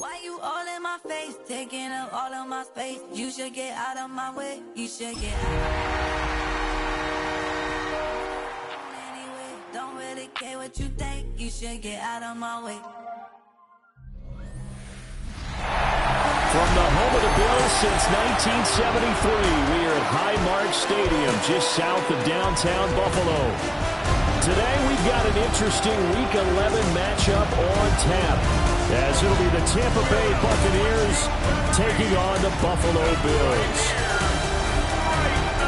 Why you all in my face, taking up all of my space? You should get out of my way. You should get out. Anyway, don't really care what you think. You should get out of my way. From the home of the Bills since 1973, we are at Highmark Stadium, just south of downtown Buffalo. Today, we've got an interesting Week 11 matchup on tap, as it'll be the Tampa Bay Buccaneers taking on the Buffalo Bills.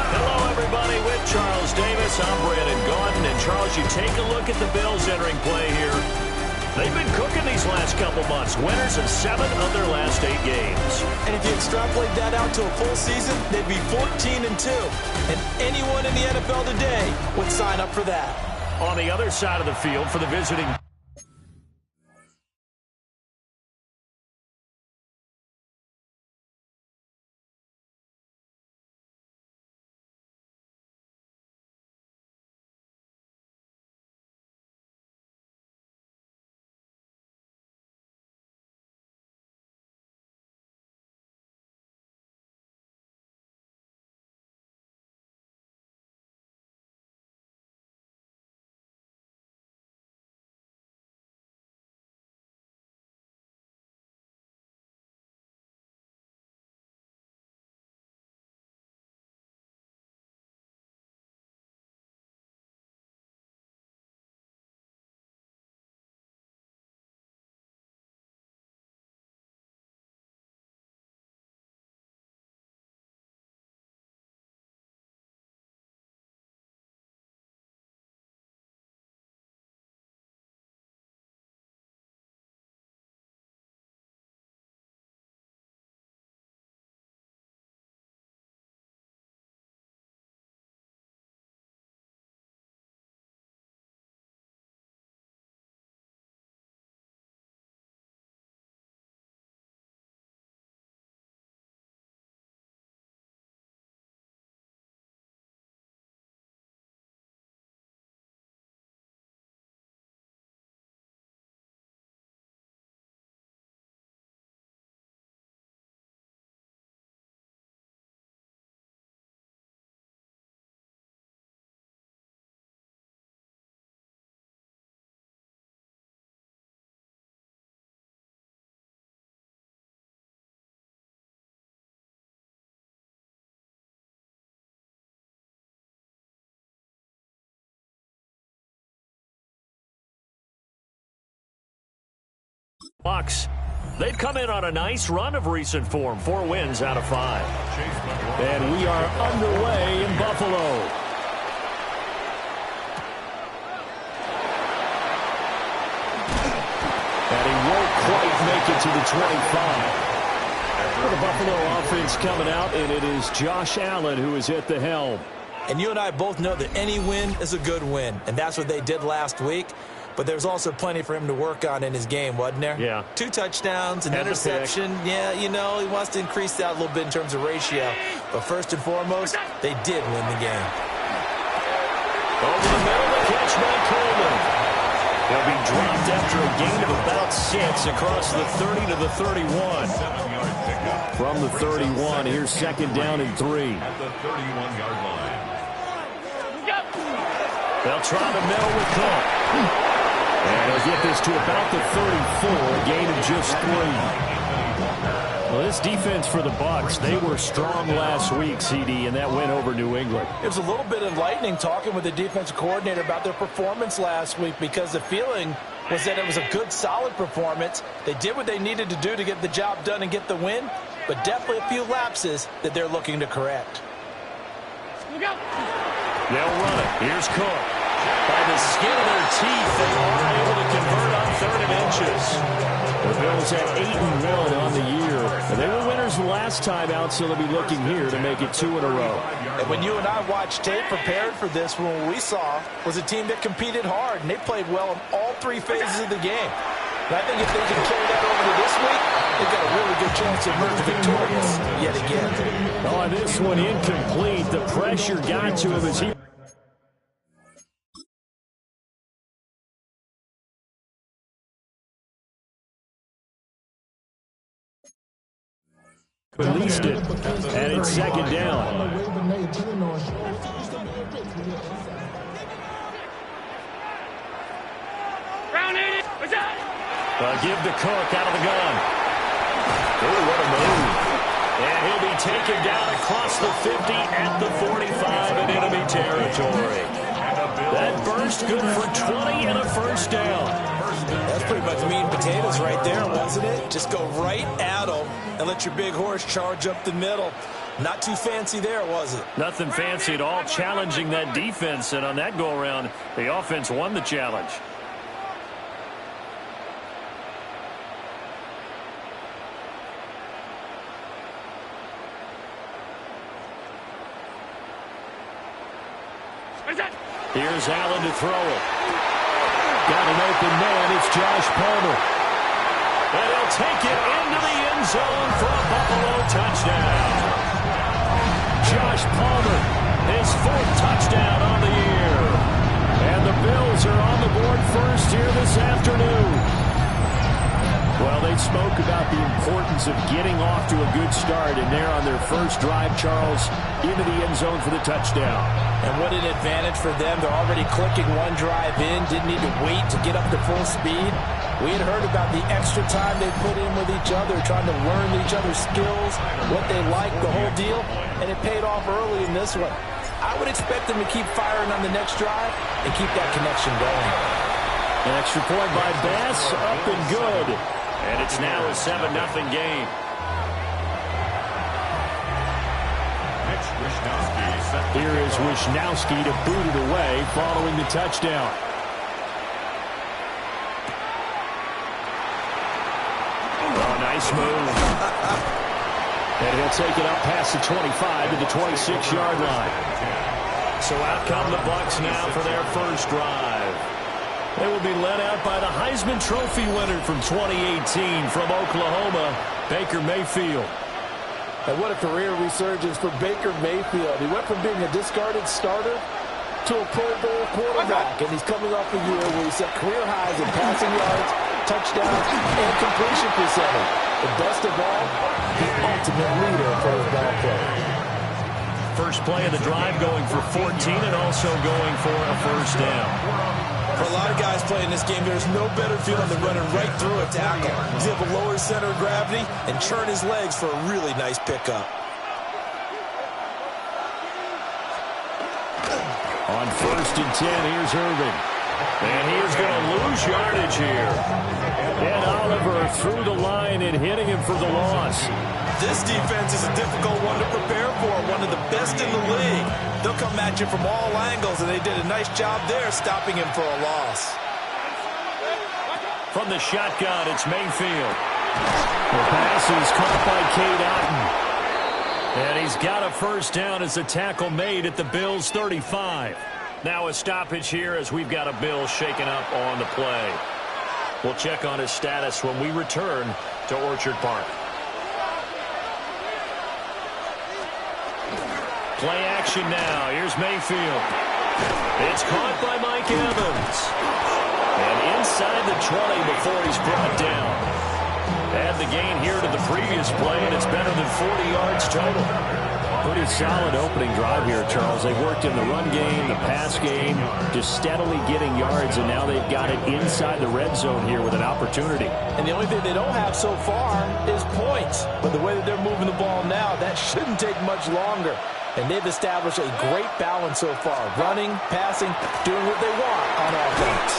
Hello, everybody. With Charles Davis, I'm Brandon Gaudin. And, Charles, you take a look at the Bills entering play here. They've been cooking these last couple months. Winners of 7 of their last 8 games. And if you extrapolate that out to a full season, they'd be 14-2. And anyone in the NFL today would sign up for that. On the other side of the field for the visiting Bucs. They've come in on a nice run of recent form, 4 wins out of 5. And we are underway in Buffalo. And he won't quite make it to the 25. For the Buffalo offense coming out, and it is Josh Allen who is at the helm. And you and I both know that any win is a good win, and that's what they did last week. But there's also plenty for him to work on in his game, wasn't there? Yeah. 2 touchdowns, an interception. Yeah, you know, he wants to increase that a little bit in terms of ratio. But first and foremost, they did win the game. Over the middle, the catch by Coleman. He'll be dropped after a gain of about 6 across the 30 to the 31. From the 31, here's second down and 3. At the 31-yard line. They'll try the middle with Cook. And he'll get this to about the 34, a gain of just 3. Well, this defense for the Bucs, they were strong last week, CD, and that went over New England. It was a little bit enlightening talking with the defensive coordinator about their performance last week, because the feeling was that it was a good, solid performance. They did what they needed to do to get the job done and get the win, but definitely a few lapses that they're looking to correct. They'll run it. Here's Cook. By the skin of their teeth, they are able to convert on 3rd and inches. The Bills had 8-1 on the year. And they were winners the last time out, so they'll be looking here to make it 2 in a row. And when you and I watched tape prepared for this, what we saw was a team that competed hard, and they played well in all 3 phases of the game. And I think if they can carry that over to this week, they've got a really good chance to emerge victorious yet again. Oh, this one incomplete. The pressure got to him as he Released it, and it's second down. Give to Cook out of the gun. Ooh, what a move. And he'll be taken down across the 50 at the 45 in enemy territory. That burst good for 20 and a first down. That's pretty much meat and potatoes right there, wasn't it? Just go right at them and let your big horse charge up the middle. Not too fancy there, was it? Nothing fancy at all, challenging that defense. And on that go-around, the offense won the challenge. Here's Allen to throw it. Got an open man. It's Josh Palmer. And he'll take it into the end zone for a Buffalo touchdown. Josh Palmer, his 4th touchdown on the year. And the Bills are on the board first here this afternoon. Well, they spoke about the importance of getting off to a good start, and they're on their first drive, Charles, into the end zone for the touchdown. And what an advantage for them. They're already clicking one drive in, didn't need to wait to get up to full speed. We had heard about the extra time they put in with each other, trying to learn each other's skills, what they like, the whole deal, and it paid off early in this one. I would expect them to keep firing on the next drive and keep that connection going. An extra point by Bass, up and good. And it's now a 7-0 game. Here is Wisnowski to boot it away following the touchdown. Oh, nice move. And he'll take it up past the 25 to the 26-yard line. So out come the Bucs now for their first drive. They will be led out by the Heisman Trophy winner from 2018 from Oklahoma, Baker Mayfield. And what a career resurgence for Baker Mayfield. He went from being a discarded starter to a Pro Bowl quarterback, and he's coming off a year where he set career highs in passing yards, touchdowns, and completion percentage. And best of all, the ultimate leader for his ball play. First play of the drive going for 14 and also going for a first down. For a lot of guys playing this game, there's no better feeling than running right through a tackle. He's able to lower his center of gravity and churn his legs for a really nice pickup. On 1st and 10, here's Irving. And he is going to lose yardage here. And Oliver through the line and hitting him for the loss. This defense is a difficult one to prepare for, one of the best in the league. They'll come at you from all angles, and they did a nice job there stopping him for a loss. From the shotgun, it's Mayfield. The pass is caught by Cade Otton. And he's got a first down as the tackle made at the Bills' 35. Now a stoppage here as we've got a Bill shaken up on the play. We'll check on his status when we return to Orchard Park. Play action now. Here's Mayfield. It's caught by Mike Evans. And inside the 20 before he's brought down. Add the gain here to the previous play, and it's better than 40 yards total. Pretty solid opening drive here, Charles. They worked in the run game, the pass game, just steadily getting yards, and now they've got it inside the red zone here with an opportunity. And the only thing they don't have so far is points. But the way that they're moving the ball now, that shouldn't take much longer. And they've established a great balance so far. Running, passing, doing what they want on offense.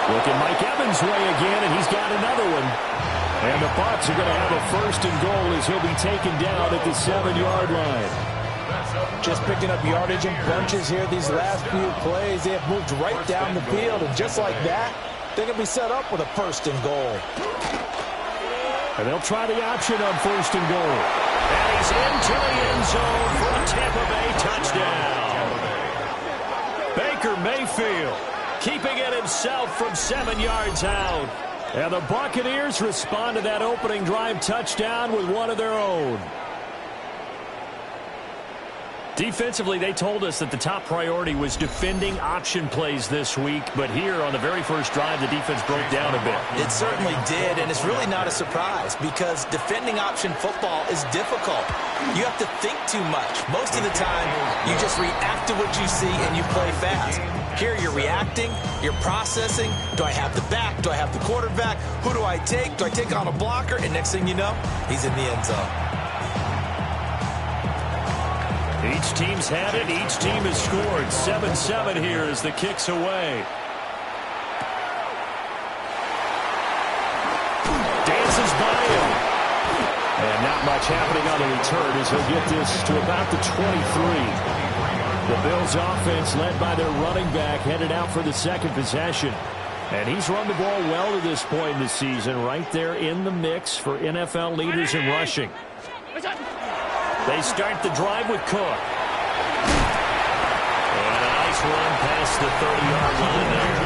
Looking Mike Evans' way again, and he's got another one. And the Bucs are going to have a first and goal as he'll be taken down at the 7-yard line. Just picking up yardage in bunches here these last few plays. They have moved right down the field, and just like that, they're going to be set up with a first and goal. And they'll try the option on first and goal. And he's into the end zone for a Tampa Bay touchdown. Baker Mayfield keeping it himself from 7 yards out. And the Buccaneers respond to that opening drive touchdown with one of their own. Defensively, they told us that the top priority was defending option plays this week, but here on the very first drive, the defense broke down a bit. It certainly did, and it's really not a surprise because defending option football is difficult. You have to think too much. Most of the time, you just react to what you see and you play fast. Here you're reacting, you're processing. Do I have the back? Do I have the quarterback? Who do I take? Do I take on a blocker? And next thing you know, he's in the end zone. Each team's had it. Each team has scored. 7-7 here as the kick's away. Dances by him. And not much happening on the return as he'll get this to about the 23. The Bills offense led by their running back headed out for the second possession. And he's run the ball well to this point in the season, right there in the mix for NFL leaders in rushing. They start the drive with Cook. And a nice run past the 30-yard line there.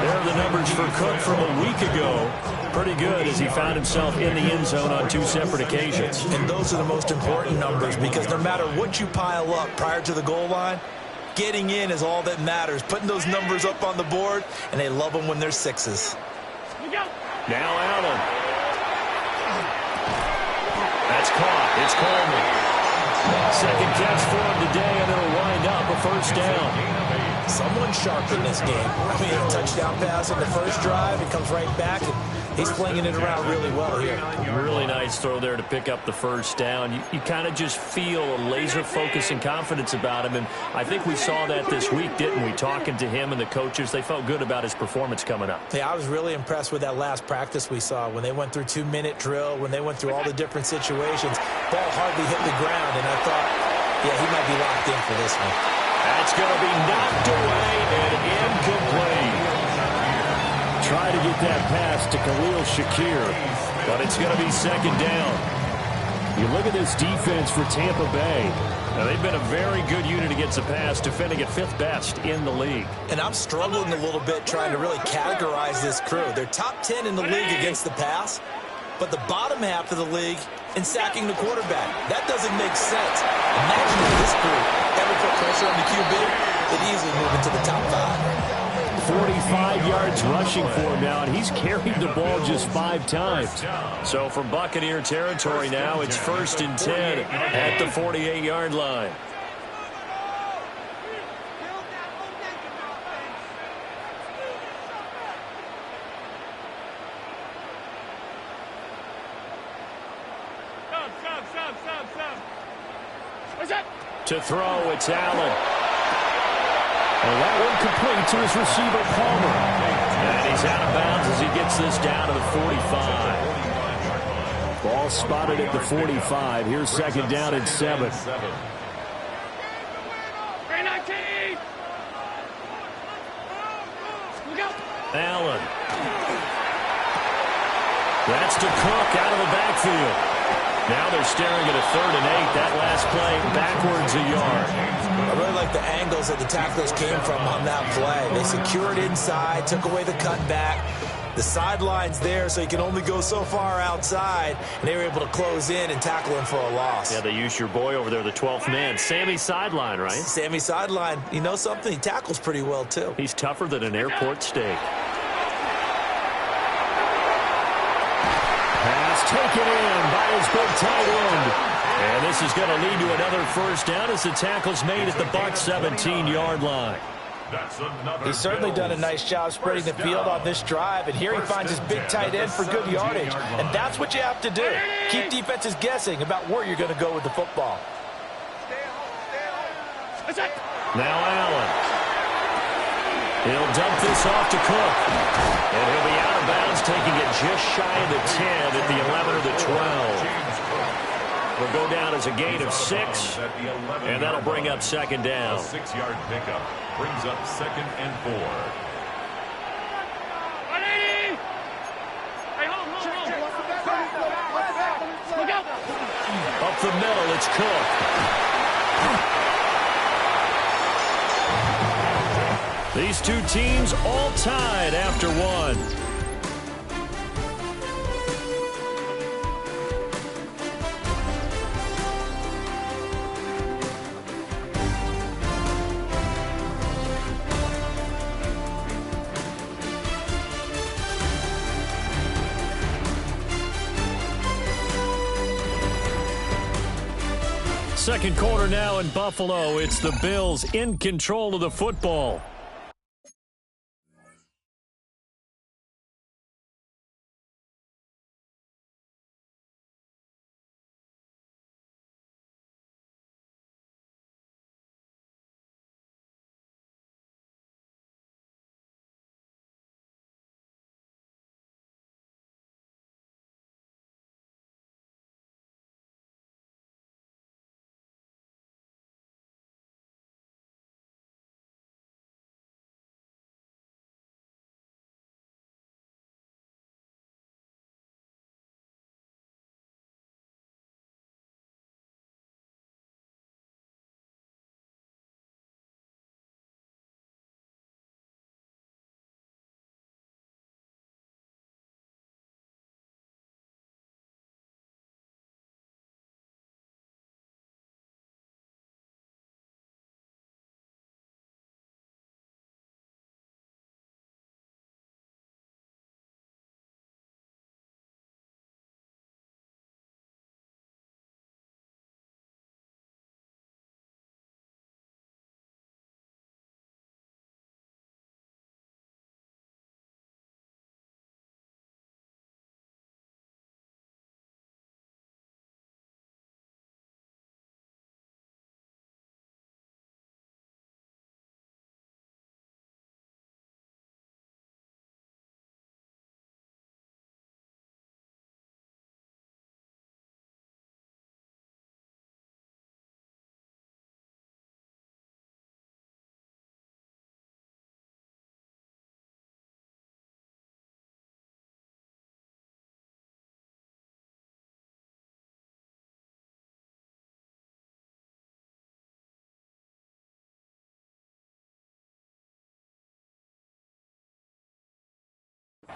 There are the numbers for Cook from a week ago. Pretty good as he found himself in the end zone on 2 separate occasions. And those are the most important numbers because no matter what you pile up prior to the goal line, getting in is all that matters. Putting those numbers up on the board, and they love them when they're 6s. Now Allen. That's caught. It's Coleman. Second catch for him today, and it'll wind up a first down. Someone sharp in this game. I mean, a touchdown pass on the first drive. It comes right back, and he's flinging it around really well here. Really nice throw there to pick up the first down. You kind of just feel a laser focus and confidence about him, and I think we saw that this week, didn't we? Talking to him and the coaches, they felt good about his performance coming up. Yeah, I was really impressed with that last practice we saw when they went through 2-minute drill, when they went through all the different situations. Ball hardly hit the ground, and I thought, yeah, he might be locked in for this one. That's going to be knocked away and incomplete. Try to get that pass to Khalil Shakir, but it's going to be second down. You look at this defense for Tampa Bay. Now, they've been a very good unit against the pass, defending at 5th best in the league. And I'm struggling a little bit trying to really categorize this crew. They're top 10 in the league against the pass, but the bottom half of the league in sacking the quarterback. That doesn't make sense. Imagine if this group ever put pressure on the QB, they'd easily move into the top 5. 45 yards rushing for him now, and he's carried the ball just 5 times. So from Buccaneer territory now, it's 1st and 10 at the 48-yard line. To throw, it's Allen. And that one complete to his receiver, Palmer. And he's out of bounds as he gets this down to the 45. Ball spotted at the 45. Here's second down and 7. Allen. That's to Cook out of the backfield. Now they're staring at a 3rd and 8. That last play backwards a yard. I really like the angles that the tacklers came from on that play. They secured inside, took away the cutback. The sideline's there, so you can only go so far outside. And they were able to close in and tackle him for a loss. Yeah, they used your boy over there, the 12th man. Sammy Sideline, right? Sammy Sideline. You know something? He tackles pretty well, too. He's tougher than an airport steak. Taken in by his big tight end. And this is going to lead to another first down as the tackle's made at the Bucs 17-yard line. He's certainly done a nice job spreading the field on this drive, and here he finds his big tight end for good yardage. And that's what you have to do. Keep defenses guessing about where you're going to go with the football. Now Allen. He'll dump this off to Cook. And he'll be out of bounds, taking it just shy of the 10 at the 11 or the 12. Will go down as a gain of 6, and that'll bring up second down. 6-yard pickup brings up 2nd and 4. Up the middle, it's Cook. These two teams all tied after one. second quarter now in Buffalo. It's the Bills in control of the football.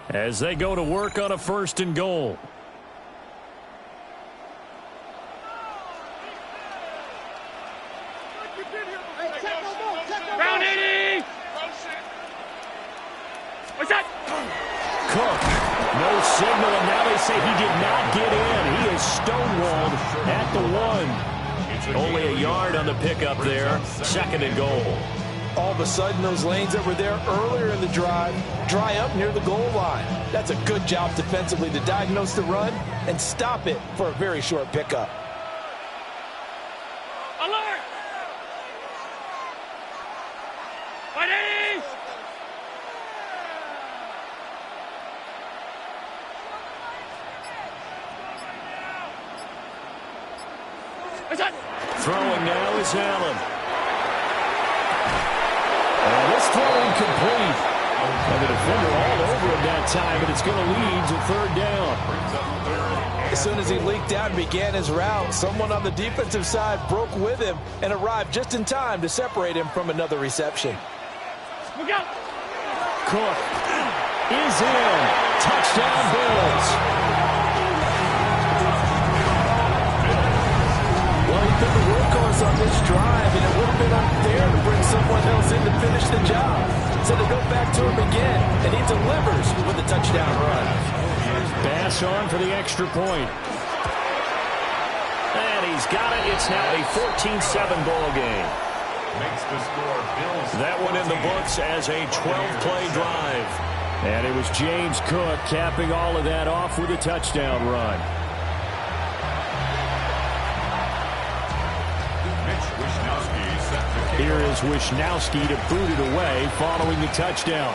As they go to work on a 1st and goal. Round 80! What's that? Cook, no signal, and now they say he did not get in. He is stonewalled at the 1. Only a yard on the pickup there. 2nd and goal. All of a sudden, those lanes that were there earlier in the drive dry up near the goal line. That's a good job defensively to diagnose the run and stop it for a very short pickup. Alert! 180! What's that? Throwing now is Allen. And this throw incomplete. And the defender all over him that time, but it's going to lead to 3rd down. As soon as he leaked out and began his route, someone on the defensive side broke with him and arrived just in time to separate him from another reception. Look out! Cook is in. Touchdown, Bills. Well, he's been the workhorse on this drive, and it would have been unfair to bring someone else in to finish the job. So they go back to him again, and he delivers with a touchdown run. Pass on for the extra point. And he's got it. It's now a 14-7 ball game. Makes the score Bills. That one in the books as a 12-play drive. And it was James Cook capping all of that off with a touchdown run. Here is Wishnowski to boot it away following the touchdown.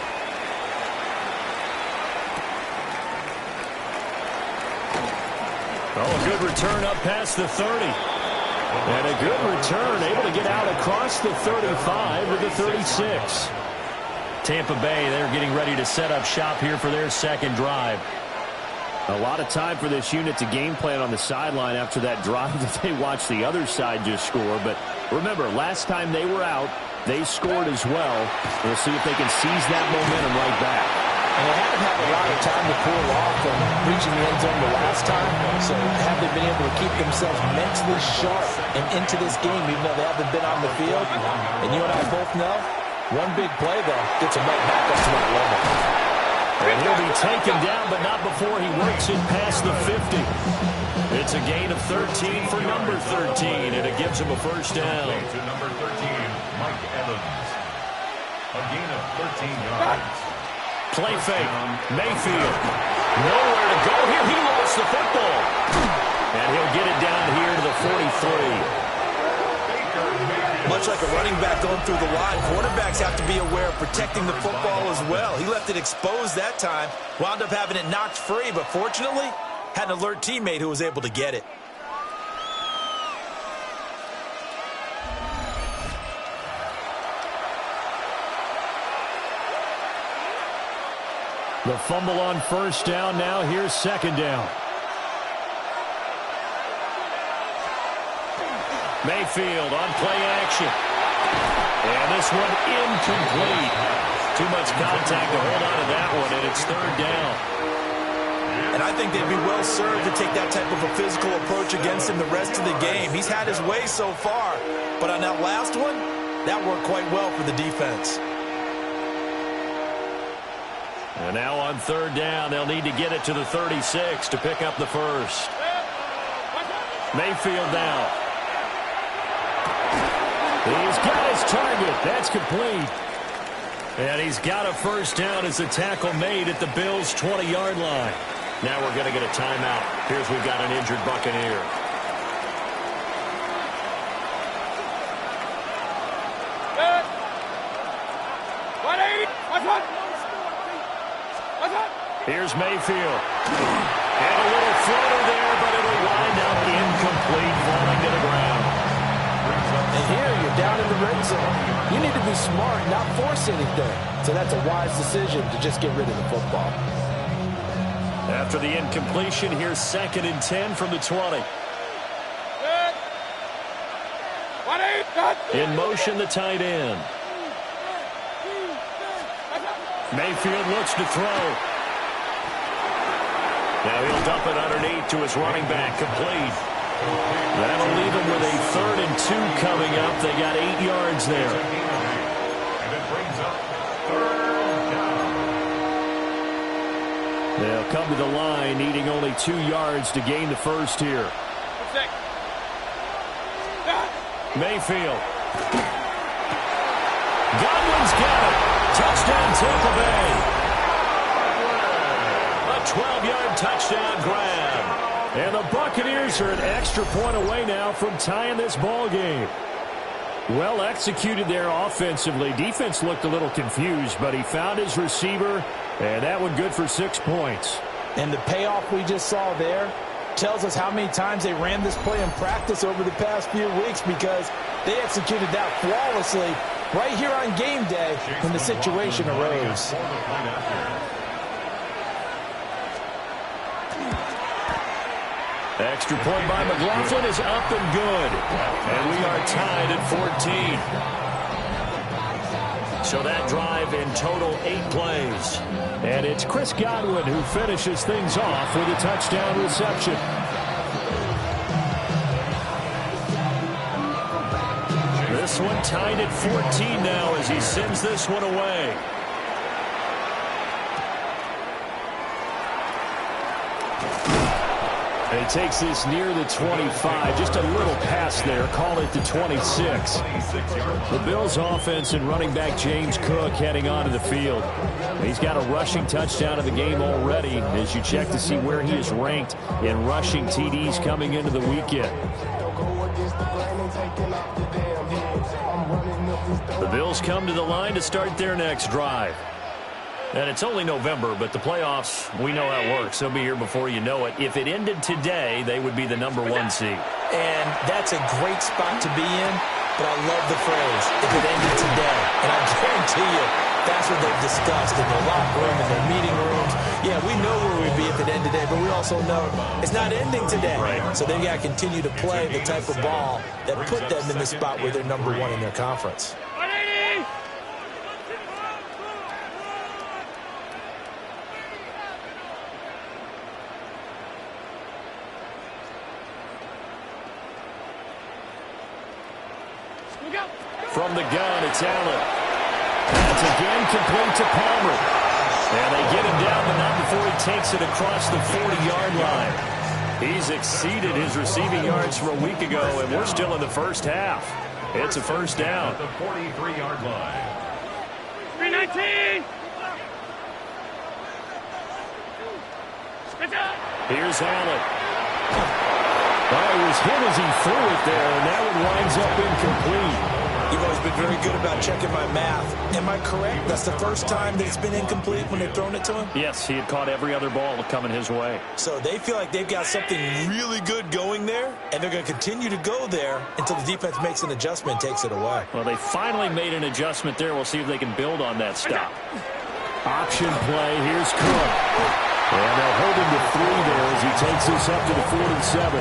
Oh, a good return up past the 30. And a good return, able to get out across the 35 to the 36. Tampa Bay, they're getting ready to set up shop here for their 2nd drive. A lot of time for this unit to game plan on the sideline after that drive that they watched the other side just score. But remember, last time they were out, they scored as well. We'll see if they can seize that momentum right back. And they haven't had a lot of time to cool off from reaching the end zone the last time. So have they been able to keep themselves mentally sharp and into this game, even though they haven't been on the field? And you and I both know, one big play, though, gets them right back up to that level. And he'll be taken down, but not before he works it past the 50. It's a gain of 13 for number 13, and it gives him a first down. To number 13, Mike Evans. A gain of 13 yards. Play fake. Mayfield. Nowhere to go here. He lost the football. And he'll get it down here to the 43. Much like a running back going through the line, quarterbacks have to be aware of protecting the football as well. He left it exposed that time, wound up having it knocked free, but fortunately, had an alert teammate who was able to get it. The fumble on first down. Now here's second down. Mayfield on play action. And this one incomplete. Too much contact to hold on to that one, and it's third down. And I think they'd be well served to take that type of a physical approach against him the rest of the game. He's had his way so far, but on that last one, that worked quite well for the defense. And now on third down, they'll need to get it to the 36 to pick up the first. Mayfield now. He's got his target. That's complete. And he's got a first down as the tackle made at the Bills' 20-yard line. Now we're going to get a timeout. Here's we've got an injured Buccaneer. Here's Mayfield. And a little floater there, but it'll wind up incomplete, falling to the ground. And here you're down in the red zone. You need to be smart, not force anything. So that's a wise decision to just get rid of the football. After the incompletion, here's 2nd and 10 from the 20. In motion, the tight end. Mayfield looks to throw. Now he'll dump it underneath to his running back, complete. That'll leave him with a 3rd and 2 coming up. They got 8 yards there. And it brings up 3rd down. They'll come to the line, needing only 2 yards to gain the first here. Mayfield. Godwin's got it. Touchdown, Tampa Bay. A 12-yard touchdown grab. And the Buccaneers are an extra point away now from tying this ball game. Well executed there offensively. Defense looked a little confused, but he found his receiver, and that one good for 6 points. And the payoff we just saw there tells us how many times they ran this play in practice over the past few weeks, because they executed that flawlessly right here on game day when the situation arose. Extra point by McLaughlin is up and good. And we are tied at 14. So that drive in total 8 plays. And it's Chris Godwin who finishes things off with a touchdown reception. This one tied at 14 now as he sends this one away. And he takes this near the 25. Just a little pass there. Call it the 26. The Bills' offense and running back James Cook heading onto the field. He's got a rushing touchdown in the game already as you check to see where he is ranked in rushing TDs coming into the weekend. The Bills come to the line to start their next drive. And it's only November, but the playoffs, we know how it works. They'll be here before you know it. If it ended today, they would be the #1 seed. And that's a great spot to be in, but I love the phrase, if it ended today. And I guarantee you, that's what they've discussed in their locker room, in their meeting rooms. Yeah, we know where we'd be if it ended today, but we also know it's not ending today. Right. So they've got to continue to play the type of ball that put them in the spot where they're #1 in their conference. From the gun, it's Allen. That's again complete to Palmer. And they get him down, but not before he takes it across the 40-yard line. He's exceeded his receiving yards from a week ago, and we're still in the first half. It's a first down. At the 43-yard line. 319. Here's Allen. Well, it was hit as he threw it there, and that one winds up incomplete. You've always been very good about checking my math. Am I correct? That's the first time that it's been incomplete when they've thrown it to him? Yes, he had caught every other ball coming his way. So they feel like they've got something really good going there, and they're going to continue to go there until the defense makes an adjustment and takes it away. Well, they finally made an adjustment there. We'll see if they can build on that stop. Option play. Here's Cook. And they'll hold him to 3 there as he takes this up to the 47.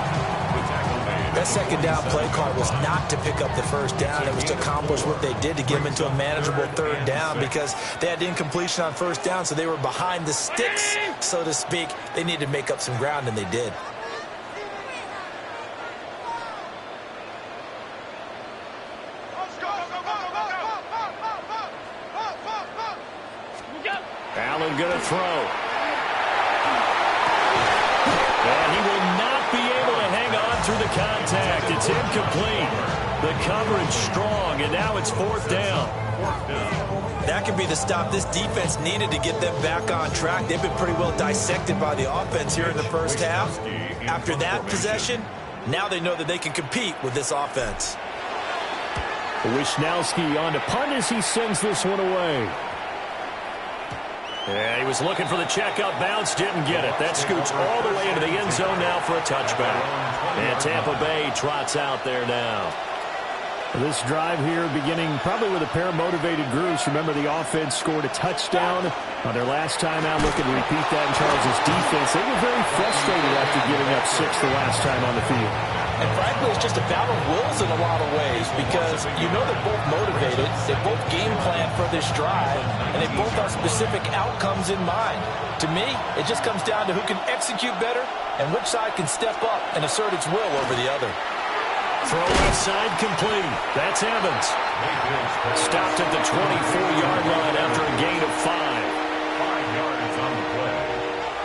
That second down play call was not to pick up the first down. It was to accomplish what they did to get them into a manageable third down because they had incompletion on first down, so they were behind the sticks, so to speak. They needed to make up some ground, and they did. Allen going to throw. And he will not be able to hang on through the contact. It's incomplete. The coverage strong, and now it's 4th down. That could be the stop this defense needed to get them back on track. They've been pretty well dissected by the offense here in the first half. After that possession, now they know that they can compete with this offense. Wishnowski on to punt as he sends this one away. Yeah, he was looking for the checkup bounce, didn't get it. That scoots all the way into the end zone now for a touchback. And Tampa Bay trots out there now. This drive here beginning probably with a pair of motivated groups. Remember, the offense scored a touchdown on their last time out. Looking to repeat that in Charles' defense. They were very frustrated after giving up 6 the last time on the field. And frankly, it's just a battle of wills in a lot of ways because you know they're both motivated, they both game plan for this drive, and they both have specific outcomes in mind. To me, it just comes down to who can execute better and which side can step up and assert its will over the other. Throw left side complete. That's Evans. Stopped at the 24-yard line after a gain of 5. 5 yards on the play.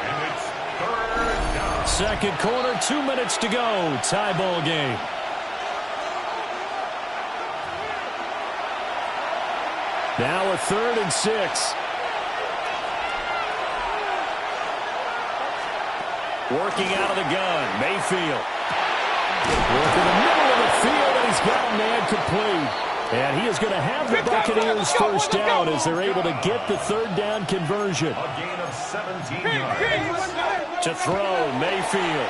And it's 3rd down. Second quarter, 2 minutes to go. Tie ball game. Now a 3rd and 6. Working out of the gun, Mayfield. Work in the middle of the field, and he's got a man complete. And he is going to have the Buccaneers first down as they're able to get the 3rd down conversion. A gain of 17 yards. To throw, Mayfield.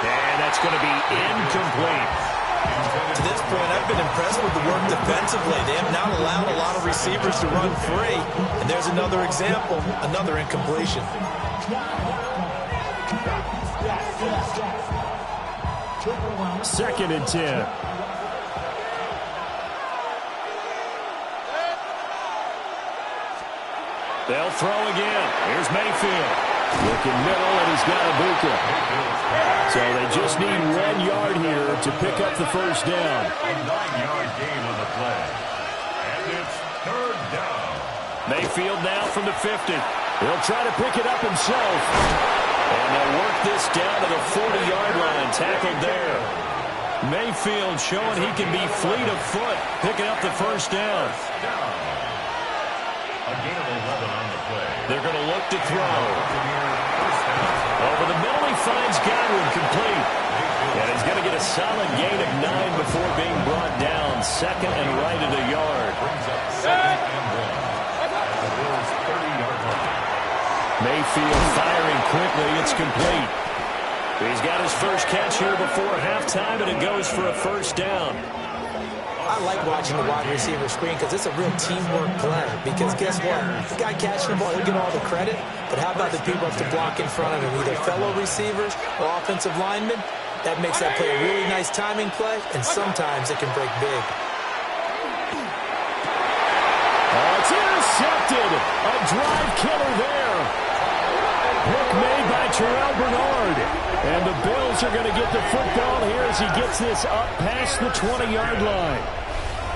And that's going to be incomplete. To this point, I've been impressed with the work defensively. They have not allowed a lot of receivers to run free. And there's another example, another incompletion. 2nd and 10. They'll throw again. Here's Mayfield. Looking middle, and he's got Ibuka. So they just need 1 yard here to pick up the first down. A 9-yard gain on the play. And it's 3rd down. Mayfield now from the 50. He'll try to pick it up himself. And they'll work this down to the 40-yard line. Tackled there. Mayfield showing he can be fleet of foot, picking up the first down. A gain of 11 on the play. They're going to look to throw. Over the middle, he finds Godwin complete. And he's going to get a solid gain of 9 before being brought down. 2nd and right at a yard. Brings up 2nd and 1. At the Bills' 30-yard line. Mayfield firing quickly. It's complete. He's got his first catch here before halftime, and it goes for a first down. I like watching the wide receiver screen because it's a real teamwork play. Because guess what? The guy catching the ball, he'll get all the credit. But how about the people up to block in front of him, either fellow receivers or offensive linemen? That makes that play a really nice timing play, and sometimes it can break big. Oh, it's intercepted. A drive killer there. Pick made by Terrell Bernard. And the Bills are going to get the football here as he gets this up past the 20-yard line.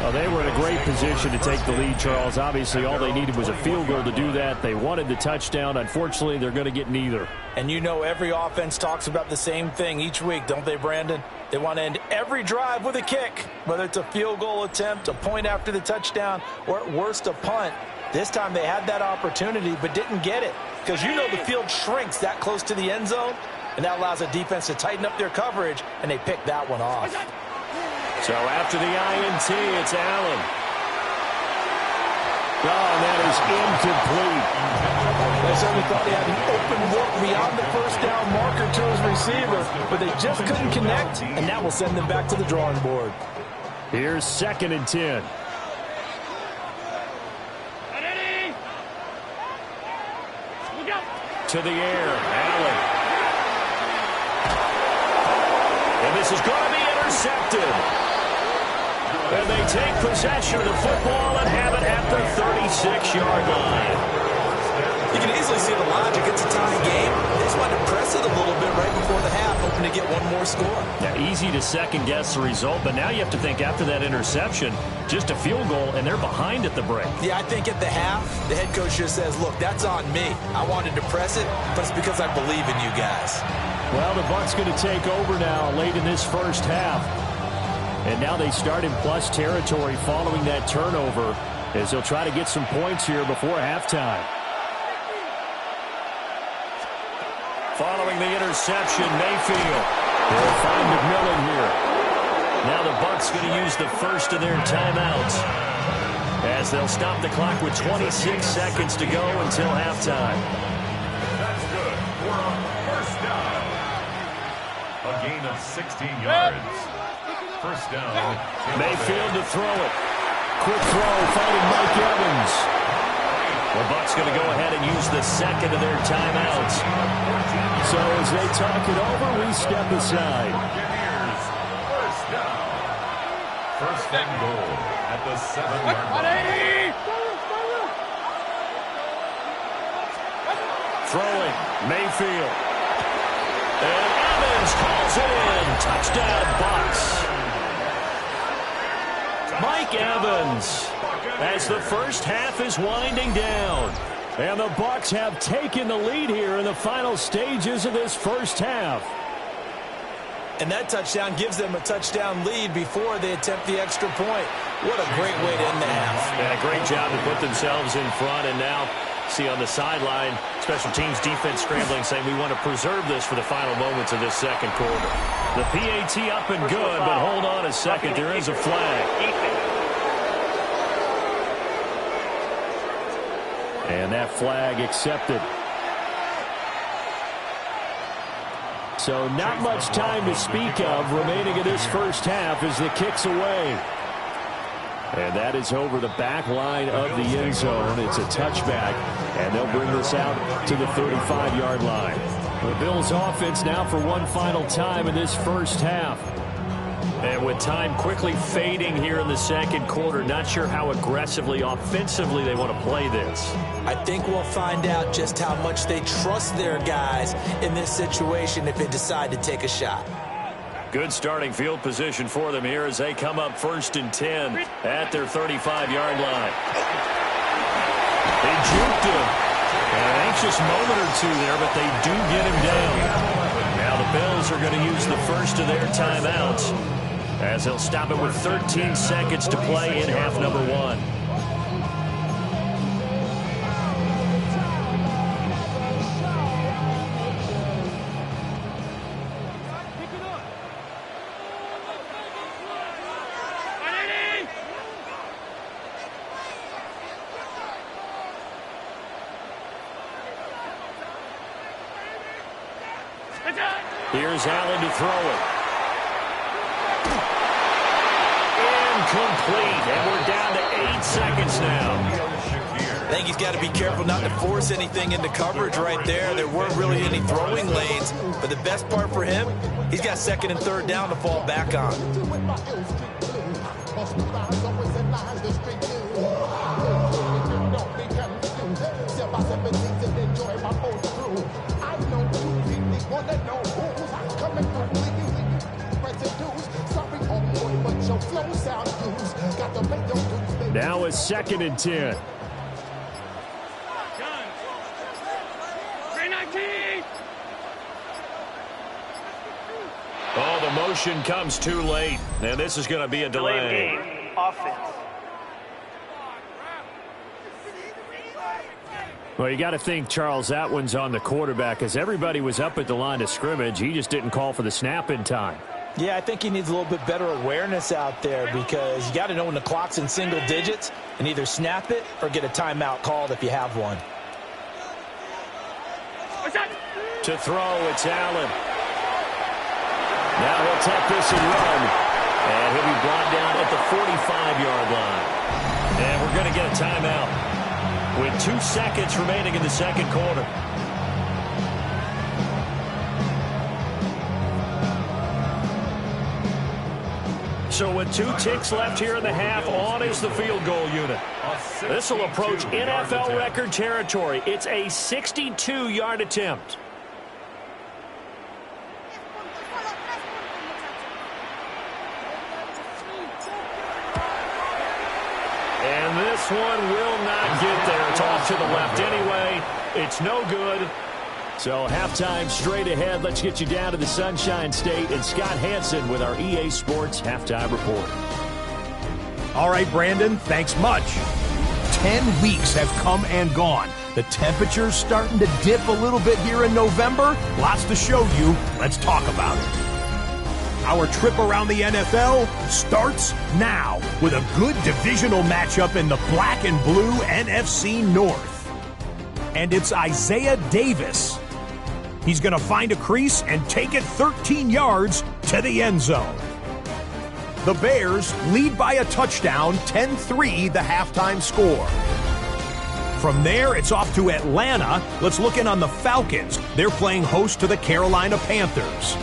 Well, they were in a great position to take the lead, Charles. Obviously, all they needed was a field goal to do that. They wanted the touchdown. Unfortunately, they're going to get neither. And you know every offense talks about the same thing each week, don't they, Brandon? They want to end every drive with a kick, whether it's a field goal attempt, a point after the touchdown, or at worst a punt. This time they had that opportunity but didn't get it because you know the field shrinks that close to the end zone, and that allows a defense to tighten up their coverage, and they picked that one off. So after the INT, it's Allen. Oh, and that is incomplete. They certainly thought they had an open look beyond the first down marker to his receiver, but they just couldn't connect, and that will send them back to the drawing board. Here's 2nd and 10. To the air, Allen. And this is going to be intercepted. And they take possession of the football and have it at the 36-yard line. You can easily see the logic. It's a tie game. They just wanted to press it a little bit right before the half, hoping to get one more score. Yeah, easy to second-guess the result, but now you have to think after that interception, just a field goal, and they're behind at the break. Yeah, I think at the half, the head coach just says, look, that's on me. I wanted to press it, but it's because I believe in you guys. Well, the Bucs going to take over now late in this first half. And now they start in plus territory following that turnover as they'll try to get some points here before halftime. Following the interception, Mayfield. They'll find McMillan here. Now the Bucs going to use the first of their timeouts as they'll stop the clock with 26 seconds to go until halftime. That's good. We're on first down. A gain of 16 yards. First down. Mayfield to throw it. Quick throw, finding Mike Evans. The Bucs going to go ahead and use the second of their timeouts. So as they talk it over, we step aside. Buccaneers. First down. First and goal at the 7-yard line. Throwing, Mayfield. And Evans calls it in. Touchdown, Bucs. Mike Evans as the first half is winding down. And the Bucs have taken the lead here in the final stages of this first half. And that touchdown gives them a touchdown lead before they attempt the extra point. What a great way to end the half. Yeah, great job to put themselves in front. And now, see on the sideline, special teams defense scrambling, saying we want to preserve this for the final moments of this second quarter. The PAT up and good, but hold on a second. There is a flag. And that flag accepted. So not much time to speak of remaining in this first half as the kick's away. And that is over the back line of the end zone. It's a touchback, and they'll bring this out to the 35-yard line. The Bills offense now for one final time in this first half. And with time quickly fading here in the second quarter, not sure how aggressively, offensively they want to play this. I think we'll find out just how much they trust their guys in this situation if they decide to take a shot. Good starting field position for them here as they come up 1st and 10 at their 35-yard line. They juked him. An anxious moment or two there, but they do get him down. Now the Bills are going to use the first of their timeouts as they'll stop it with 13 seconds to play in half number 1. Here's Allen to throw it. Incomplete, and we're down to 8 seconds now. I think he's got to be careful not to force anything into coverage right there. There weren't really any throwing lanes, but the best part for him, he's got 2nd and 3rd down to fall back on. Sorry, homeboy, but your flow sound used. Got Now it's 2nd and 10. 319. Oh, the motion comes too late. And this is going to be a delay. Game. Offense. Well, you got to think, Charles, that one's on the quarterback as everybody was up at the line of scrimmage. He just didn't call for the snap in time. Yeah, I think he needs a little bit better awareness out there because you got to know when the clock's in single digits and either snap it or get a timeout called if you have one. To throw, it's Allen. Now he'll take this and run. And he'll be brought down at the 45-yard line. And we're going to get a timeout with 2 seconds remaining in the second quarter. So with 2 ticks left here in the half, on is the field goal unit. This will approach NFL record territory. It's a 62-yard attempt. And this one will not get there. It's off to the left anyway. It's no good. So halftime straight ahead. Let's get you down to the Sunshine State and Scott Hansen with our EA Sports Halftime Report. All right, Brandon, thanks much. 10 weeks have come and gone. The temperature's starting to dip a little bit here in November. Lots to show you. Let's talk about it. Our trip around the NFL starts now with a good divisional matchup in the black and blue NFC North. And it's Isaiah Davis. He's going to find a crease and take it 13 yards to the end zone. The Bears lead by a touchdown, 10-3 the halftime score. From there, it's off to Atlanta. Let's look in on the Falcons. They're playing host to the Carolina Panthers.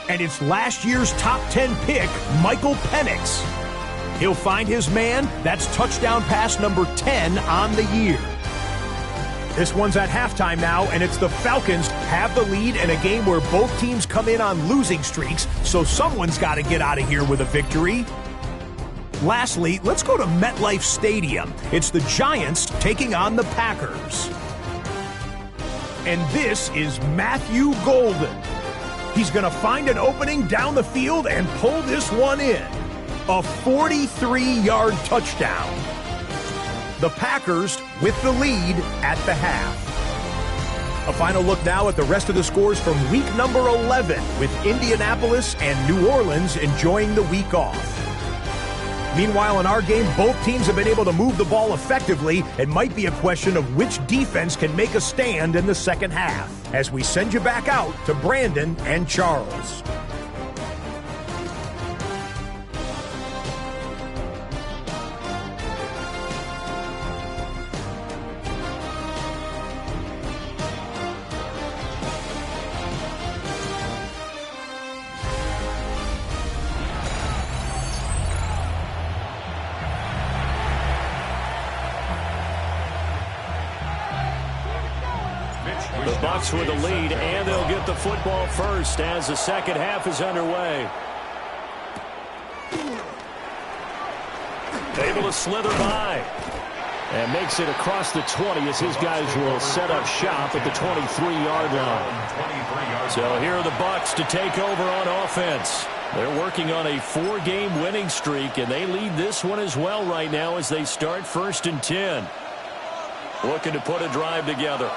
And it's last year's top 10 pick, Michael Penix. He'll find his man. That's touchdown pass number 10 on the year. This one's at halftime now, and it's the Falcons have the lead in a game where both teams come in on losing streaks, so someone's got to get out of here with a victory. Lastly, let's go to MetLife Stadium. It's the Giants taking on the Packers. And this is Matthew Golden. He's going to find an opening down the field and pull this one in. A 43-yard touchdown. The Packers with the lead at the half. A final look now at the rest of the scores from week number 11 with Indianapolis and New Orleans enjoying the week off. Meanwhile, in our game, both teams have been able to move the ball effectively. It might be a question of which defense can make a stand in the second half. As we send you back out to Brandon and Charles. The Bucs with the lead, and they'll get the football first as the second half is underway. Able to slither by. And makes it across the 20 as his guys will set up shop at the 23-yard line. So here are the Bucs to take over on offense. They're working on a 4-game winning streak, and they lead this one as well right now as they start 1st and 10. Looking to put a drive together.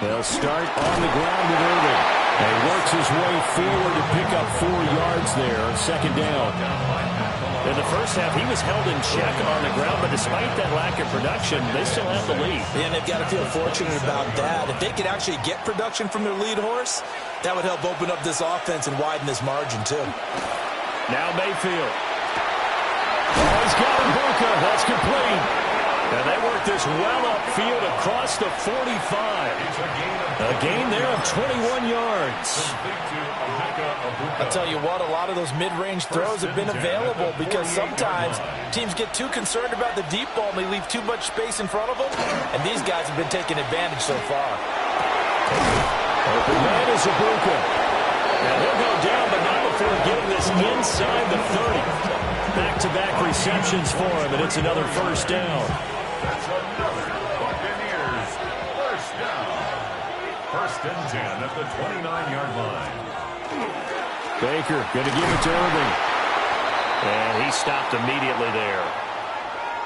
They'll start on the ground with Irving. And works his way forward to pick up 4 yards there on second down. In the first half, he was held in check on the ground, but despite that lack of production, they still have the lead. And they've got to feel fortunate about that. If they could actually get production from their lead horse, that would help open up this offense and widen this margin, too. Now Mayfield. Oh, he's got Ibuka. That's complete. And they work this well upfield across the 45. A gain there of 21 yards. I'll tell you what, a lot of those mid-range throws have been available because sometimes teams get too concerned about the deep ball and they leave too much space in front of them, and these guys have been taking advantage so far. Open man is Ibuka. And he'll go down, but not before getting this inside the 30. Back-to-back receptions for him, and it's another first down. That's another Buccaneers first down. First and 10 at the 29-yard line. Baker going to give it to Irving. And he stopped immediately there.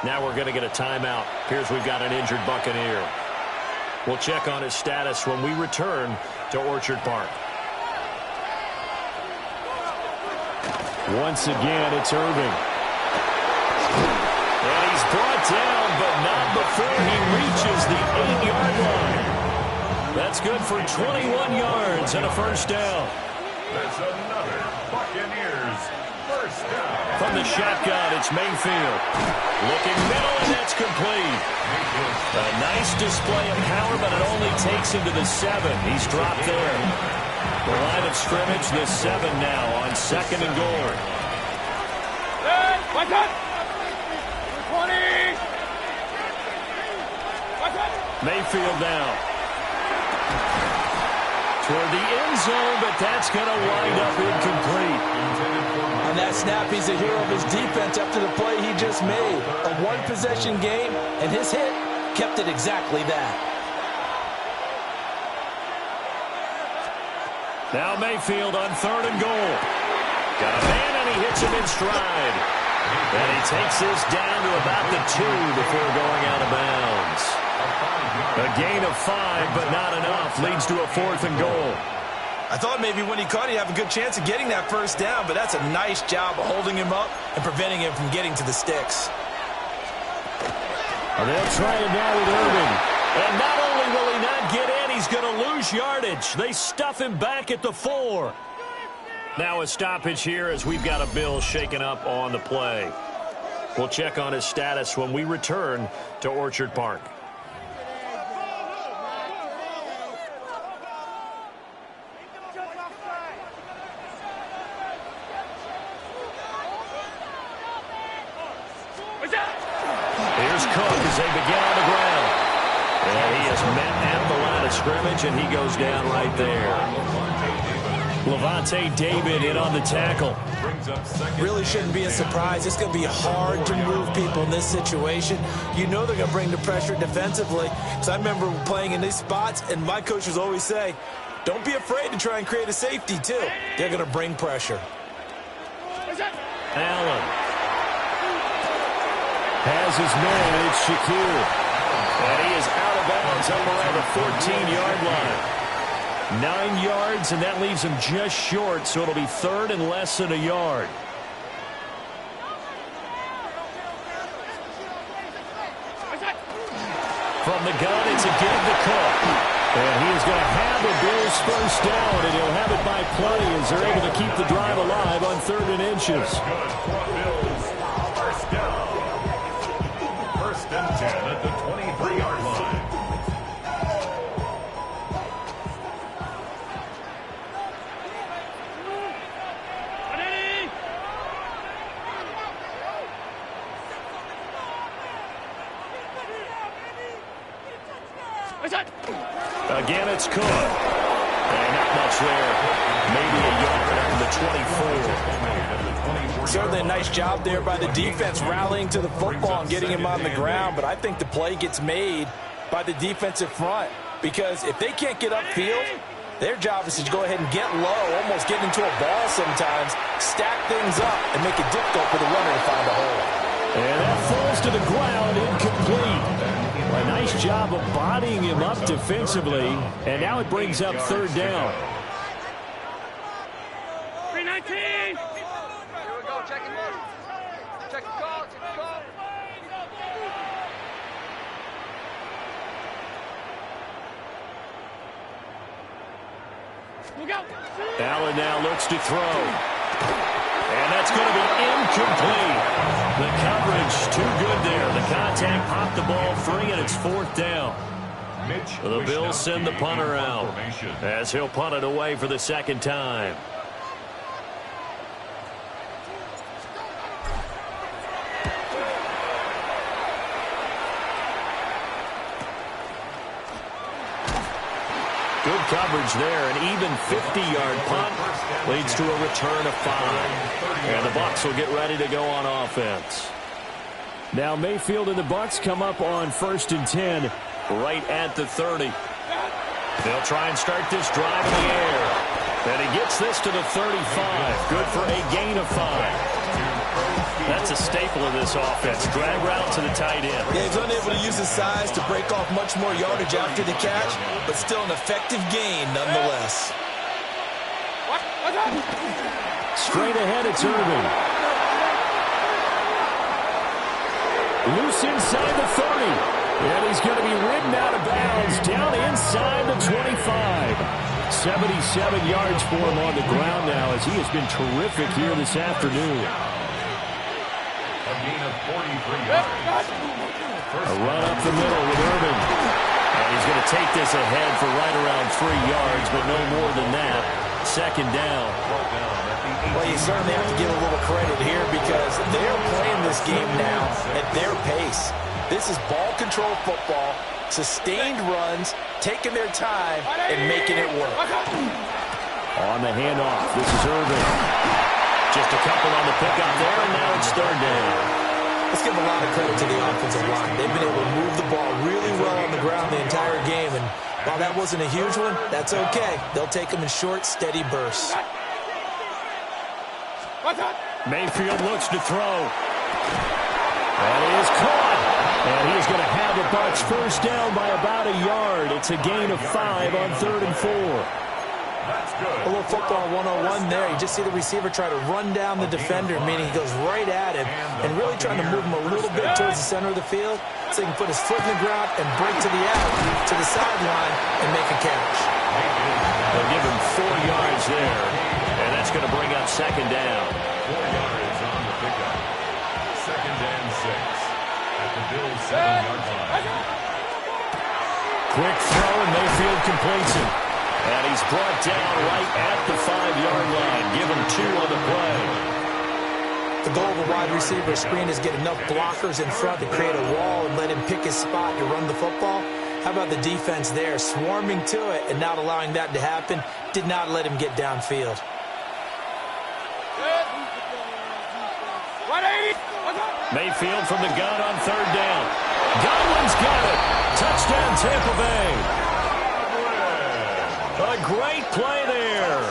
Now we're going to get a timeout. Appears we've got an injured Buccaneer. We'll check on his status when we return to Orchard Park. Once again, it's Irving. And he's brought down, but not before he reaches the 8-yard line. That's good for 21 yards and a first down. That's another Buccaneers first down. From the shotgun, it's Mayfield. Looking middle, and that's complete. A nice display of power, but it only takes him to the 7. He's dropped there. The line of scrimmage, the 7 now on second and goal. Hey, watch out! 20! Watch out! Mayfield now. Toward the end zone, but that's going to wind up incomplete. On that snap, he's a hero of his defense after the play he just made. A one-possession game, and his hit kept it exactly that. Now Mayfield on third and goal. Got a man, and he hits him in stride. And he takes this down to about the 2 before going out of bounds. A gain of 5, but not enough. Leads to a 4th and goal. I thought maybe when he caught, he'd have a good chance of getting that first down, but that's a nice job of holding him up and preventing him from getting to the sticks. And they'll try it now with Irving. And not only will he not get in, he's going to lose yardage. They stuff him back at the 4. Now a stoppage here as we've got a Bill shaken up on the play. We'll check on his status when we return to Orchard Park. Here's Cook as they begin on the ground. And he is met at the line of scrimmage, and he goes down right there. Levante David in on the tackle. Really shouldn't be a surprise. It's going to be hard to move people in this situation. You know they're going to bring the pressure defensively. So I remember playing in these spots, and my coaches always say, don't be afraid to try and create a safety, too. They're going to bring pressure. Allen has his man. It's Shakir. And he is out of bounds up around the 14-yard line. 9 yards, and that leaves him just short, so it'll be third and less than a yard. From the gun, it's again to Cook. And he is going to have the Bills first down, and he'll have it by plenty as they're able to keep the drive alive on 3rd and inches. First down. First and 10 at the 23-yard line. Again, it's Cook. And not much there. Maybe a yard on the 24. Certainly a nice job there by the defense rallying to the football and getting him on the ground, but I think the play gets made by the defensive front because if they can't get upfield, their job is to go ahead and get low, almost get into a ball sometimes, stack things up, and make it difficult for the runner to find a hole. And that falls to the ground, incomplete. A nice job of bodying him up defensively, and now it brings up 3rd down. 319! Here we go, check it out. Check the call, check the call. Look out! Allen now looks to throw. And that's going to be incomplete. The coverage too good there. The contact popped the ball free, and it's 4th down. The Bills send the punter out as he'll punt it away for the 2nd time. Good coverage there. An even 50-yard punt leads to a return of 5. And the Bucs will get ready to go on offense. Now Mayfield and the Bucs come up on 1st and 10 right at the 30. They'll try and start this drive in the air. And he gets this to the 35. Good for a gain of 5. That's a staple of this offense. Drag route to the tight end. Yeah, he's unable to use his size to break off much more yardage after the catch, but still an effective gain nonetheless. Straight ahead, it's Irving. Loose inside the 30. And he's going to be ridden out of bounds down inside the 25. 77 yards for him on the ground now as he has been terrific here this afternoon. A gain of 43 yards. A run up the middle with Irving. And he's going to take this ahead for right around 3 yards, but no more than that. 2nd down. Well, you certainly have to give a little credit here because they're playing this game now at their pace. This is ball control football, sustained runs, taking their time, and making it work. On the handoff, this is Irving. Just a couple on the pickup there, and now it's 3rd down. Let's give a lot of credit to the offensive line. They've been able to move the ball really well on the ground the entire game, and while that wasn't a huge one, that's okay. They'll take them in short, steady bursts. Mayfield looks to throw. And he is caught. And he's going to have the Bucs 1st down by about a yard. It's a gain of 5 on 3rd and 4. A little football 101 there. You just see the receiver try to run down the defender, meaning he goes right at him and really trying to move him a little bit towards the center of the field so he can put his foot in the ground and break to the out, to the sideline, and make a catch. They'll give him 4 yards there, and that's going to bring up 2nd down. 4 yards on the pickup. 2nd and 6 at the Bills' 7-yard line. Quick throw, and Mayfield completes it. And he's brought down right at the 5-yard line. Give him 2 on the play. The goal of a wide receiver screen is get enough blockers in front to create a wall and let him pick his spot to run the football. How about the defense there, swarming to it and not allowing that to happen? Did not let him get downfield. Mayfield from the gun on 3rd down. Godwin's got it. Touchdown, Tampa Bay. A great play there.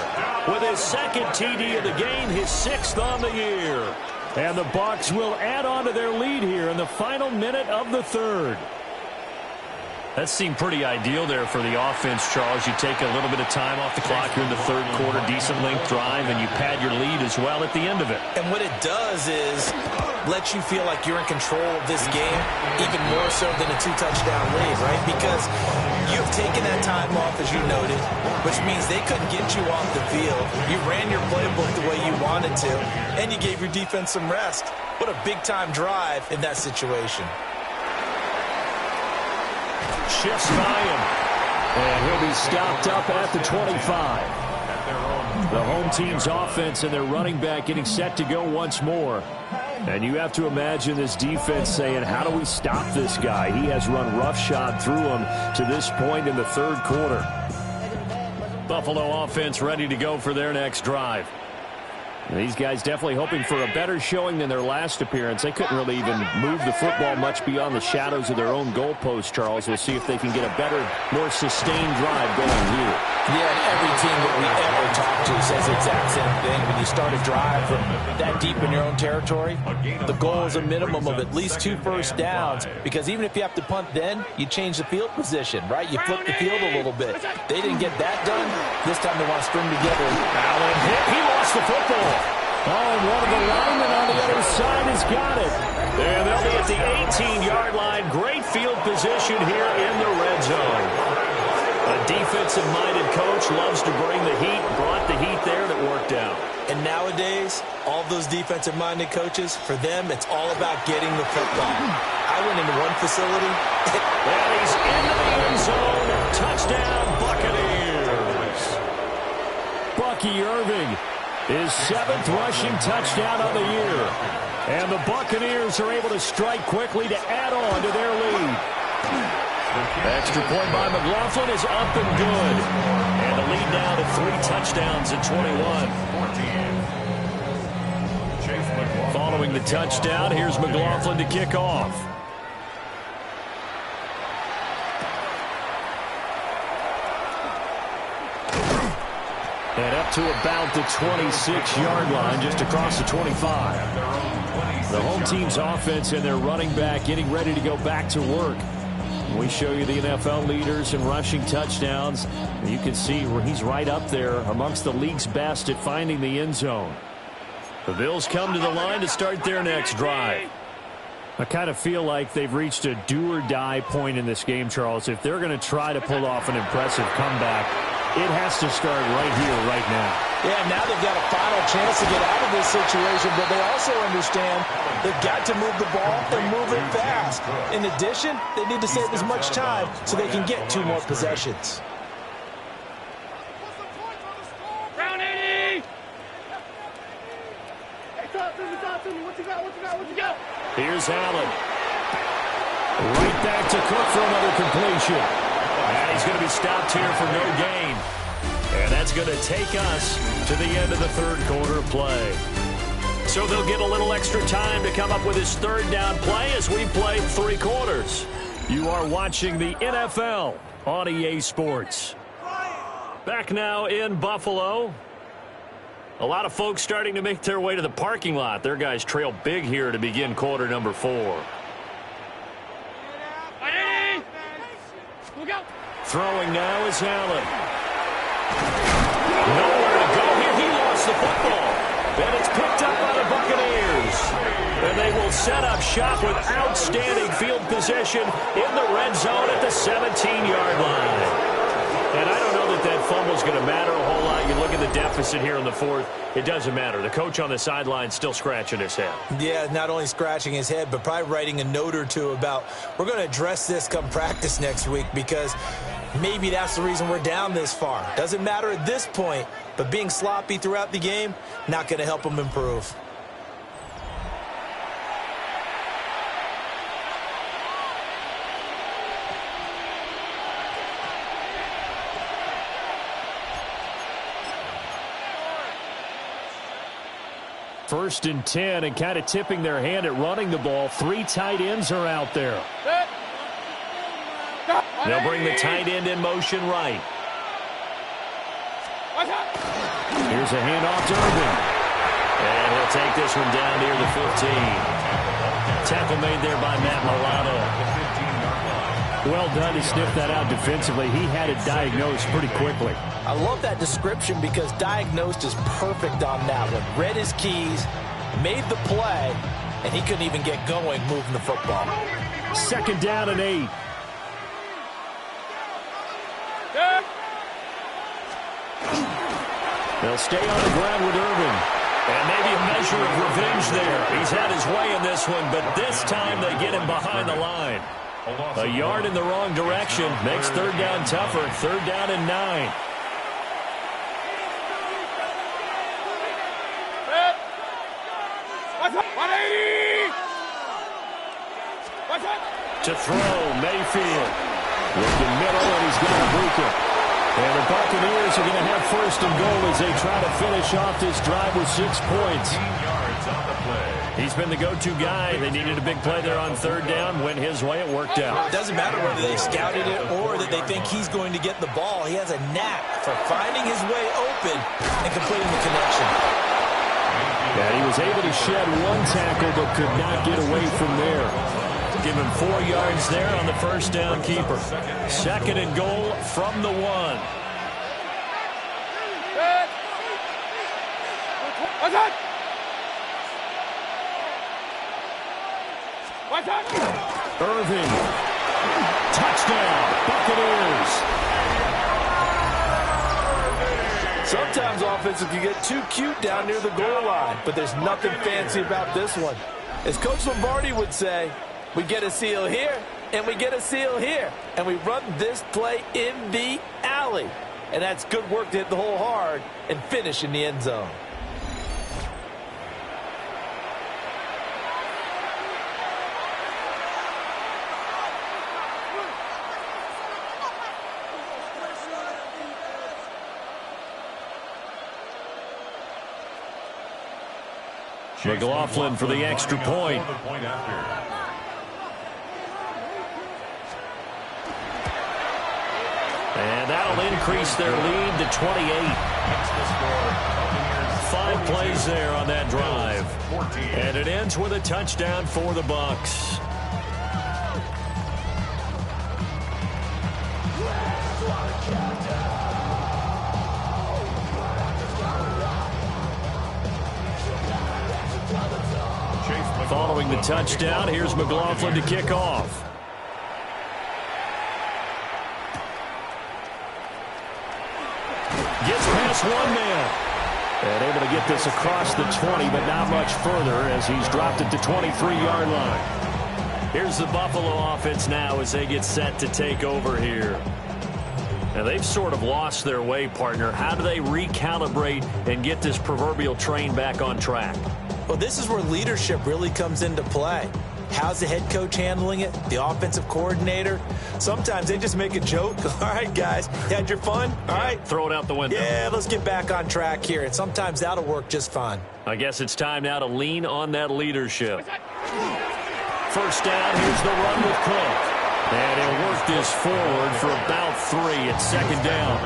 With his 2nd TD of the game, his 6th on the year. And the Bucs will add on to their lead here in the final minute of the 3rd. That seemed pretty ideal there for the offense, Charles. You take a little bit of time off the clock here in the 3rd quarter, decent length drive, and you pad your lead as well at the end of it. And what it does is let you feel like you're in control of this game, even more so than a 2-touchdown lead, right? Because you've taken that time off, as you noted, which means they couldn't get you off the field. You ran your playbook the way you wanted to, and you gave your defense some rest. What a big-time drive in that situation. Shifts by him. And he'll be stopped up at the 25. The home team's offense and their running back getting set to go once more. And you have to imagine this defense saying, how do we stop this guy? He has run roughshod through him to this point in the 3rd quarter. Buffalo offense ready to go for their next drive. These guys definitely hoping for a better showing than their last appearance. They couldn't really even move the football much beyond the shadows of their own goalpost, Charles. We'll see if they can get a better, more sustained drive going here. Yeah, and every team that we ever talk to says the exact same thing. When you start a drive from that deep in your own territory, the goal is a minimum of at least 2 first downs, because even if you have to punt then, you change the field position, right? You flip the field a little bit. They didn't get that done. This time they want to string together. Allen hit. He lost the football. Oh, and one of the linemen on the other side has got it. And they'll be at the 18-yard line. Great field position here in the red zone. A defensive-minded coach loves to bring the heat. Brought the heat there, and it worked out. And nowadays, all those defensive-minded coaches, for them, it's all about getting the football. I went into one facility. And he's into the end zone. Touchdown, Buccaneers. Bucky Irving, his 7th rushing touchdown of the year. And the Buccaneers are able to strike quickly to add on to their lead. Extra point by McLaughlin is up and good. And the lead now to 3 touchdowns at 21. Following the touchdown, here's McLaughlin to kick off. And up to about the 26-yard line, just across the 25. The home team's offense and their running back getting ready to go back to work. We show you the NFL leaders in rushing touchdowns. You can see where he's right up there amongst the league's best at finding the end zone. The Bills come to the line to start their next drive. I kind of feel like they've reached a do-or-die point in this game, Charles. If they're going to try to pull off an impressive comeback, it has to start right here, right now. Yeah, now they've got a final chance to get out of this situation, but they also understand they've got to move the ball and move it fast. In addition, they need to save as much time so they can get 2 more possessions. Round 80! Hey, talk to me. What you got? Here's Allen. Right back to Cook for another completion. And he's going to be stopped here for no gain. And that's going to take us to the end of the third quarter of play. So they'll get a little extra time to come up with his third down play as we play 3 quarters. You are watching the NFL on EA Sports. Back now in Buffalo. A lot of folks starting to make their way to the parking lot. Their guys trail big here to begin quarter number 4. Throwing now is Allen. Nowhere to go here. He lost the football. And it's picked up by the Buccaneers. And they will set up shop with outstanding field position in the red zone at the 17-yard line. And I don't know that fumble's going to matter a whole lot. You look at the deficit here in the 4th. It doesn't matter. The coach on the sideline still scratching his head. Yeah, not only scratching his head, but probably writing a note or two about we're going to address this come practice next week because maybe that's the reason we're down this far. Doesn't matter at this point, but being sloppy throughout the game, not going to help him improve. First and 10 and kind of tipping their hand at running the ball. 3 tight ends are out there. They'll bring the tight end in motion right. Here's a handoff to Irvin. And he'll take this one down near the 15. Tackle made there by Matt Milano. Well done to sniff that out defensively. He had it diagnosed pretty quickly. I love that description because diagnosed is perfect on that one. Read his keys, made the play, and he couldn't even get going moving the football. 2nd down and 8. They'll stay on the ground with Irvin. And maybe a measure of revenge there. He's had his way in this one, but this time they get him behind the line. A yard in the wrong direction makes 3rd down tougher. 3rd down and 9. To throw, Mayfield. Looking middle, and he's going to break it. And the Buccaneers are going to have 1st and goal as they try to finish off this drive with 6 points. He's been the go-to guy. They needed a big play there on 3rd down. Went his way. It worked out. It doesn't matter whether they scouted it or that they think he's going to get the ball. He has a knack for finding his way open and completing the connection. Yeah, he was able to shed 1 tackle but could not get away from there. Give him 4 yards there on the 1st down keeper. 2nd and goal from the 1. Irving. Touchdown. Buccaneers. Sometimes offensive can get too cute down near the goal line, but there's nothing fancy about this one. As Coach Lombardi would say, we get a seal here, and we get a seal here, and we run this play in the alley. And that's good work to hit the hole hard and finish in the end zone. McLaughlin for the extra point. And that'll increase their lead to 28. 5 plays there on that drive. And it ends with a touchdown for the Bucs. Following the touchdown, here's McLaughlin to kick off. Gets past one man. And able to get this across the 20, but not much further as he's dropped it to 23-yard line. Here's the Buffalo offense now as they get set to take over here. Now, they've sort of lost their way, partner. How do they recalibrate and get this proverbial train back on track? Well, this is where leadership really comes into play. How's the head coach handling it? The offensive coordinator? Sometimes they just make a joke. All right, guys, you had your fun? All right. Throw it out the window. Yeah, let's get back on track here. And sometimes that'll work just fine. I guess it's time now to lean on that leadership. First down, here's the run with Cook. And he'll work this forward for about 3 at second down.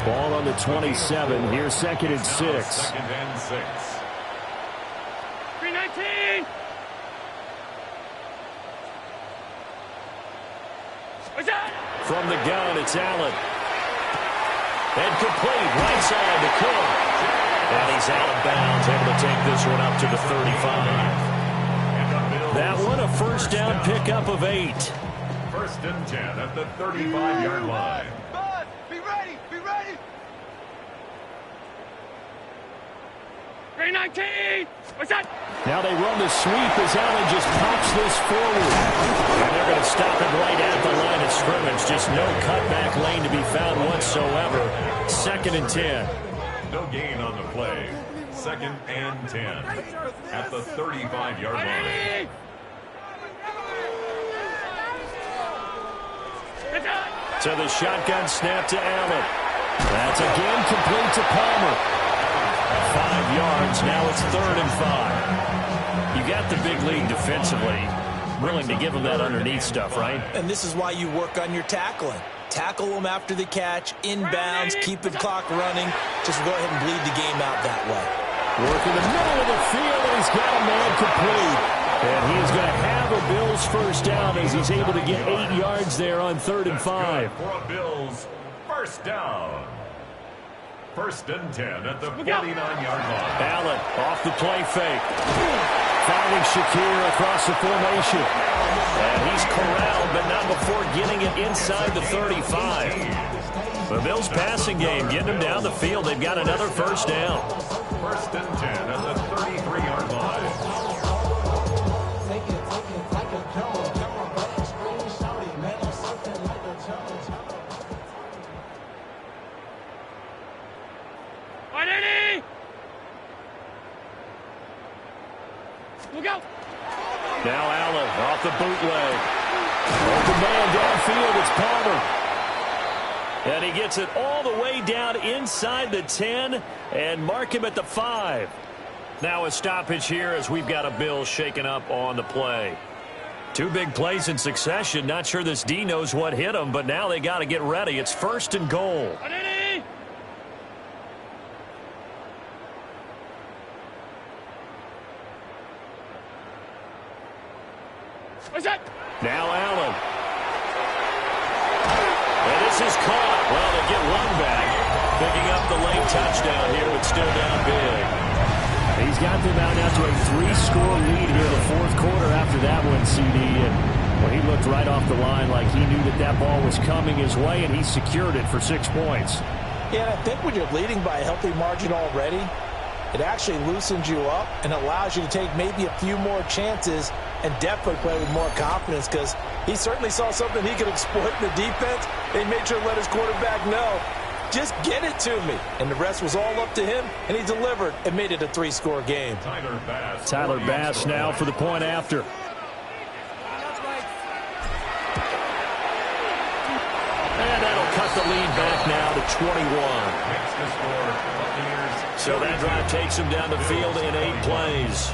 Ball on the 27. Here's 2nd and 6. 2nd and 6. 319. From the gun, it's Allen. And complete, right side to Cook. And he's out of bounds, able to take this one up to the 35. That one, a first down pickup of 8. 1st and 10 at the 35-yard line. Bud, be ready, be ready. 319. What's that? Now they run the sweep as Allen just pops this forward. And they're going to stop it right at the line of scrimmage. Just no cutback lane to be found whatsoever. 2nd and 10. No gain on the play. 2nd and 10 at the 35-yard line. So the shotgun snap to Allen. That's again complete to Palmer. 5 yards. Now it's 3rd and 5. You got the big lead defensively. Willing to give them that underneath stuff, right? And this is why you work on your tackling. Tackle them after the catch, inbounds, keep the clock running. Just go ahead and bleed the game out that way. Work in the middle of the field, and he's got a man complete. And he's going to have a Bills first down as he's able to get 8 yards there on 3rd and 5. For a Bills first down. 1st and 10 at the 49-yard line. Allen off the play fake. Finding Shakir across the formation. And he's corralled, but not before getting it inside the 35. The Bills passing game, getting them down the field. They've got another first down. 1st and 10 at the 33-yard line. Look out. Now Allen off the bootleg. Open man downfield, it's Palmer. And he gets it all the way down inside the 10 and mark him at the 5. Now a stoppage here as we've got a Bills shaken up on the play. 2 big plays in succession. Not sure this D knows what hit him, but now they got to get ready. It's 1st and goal. What's that? Now Allen. And this is caught. Well, they get one back. Picking up the late touchdown here, but still down big. He's got them out now to a 3-score lead here in the 4th quarter after that one, CD. And well, he looked right off the line like he knew that that ball was coming his way, and he secured it for 6 points. Yeah, and I think when you're leading by a healthy margin already, it actually loosens you up and allows you to take maybe a few more chances and definitely play with more confidence because he certainly saw something he could exploit in the defense. They made sure to let his quarterback know, just get it to me. And the rest was all up to him, and he delivered and made it a 3-score game. Tyler Bass now for the point after. And that'll cut the lead back now to 21. So that drive takes him down the field in 8 plays.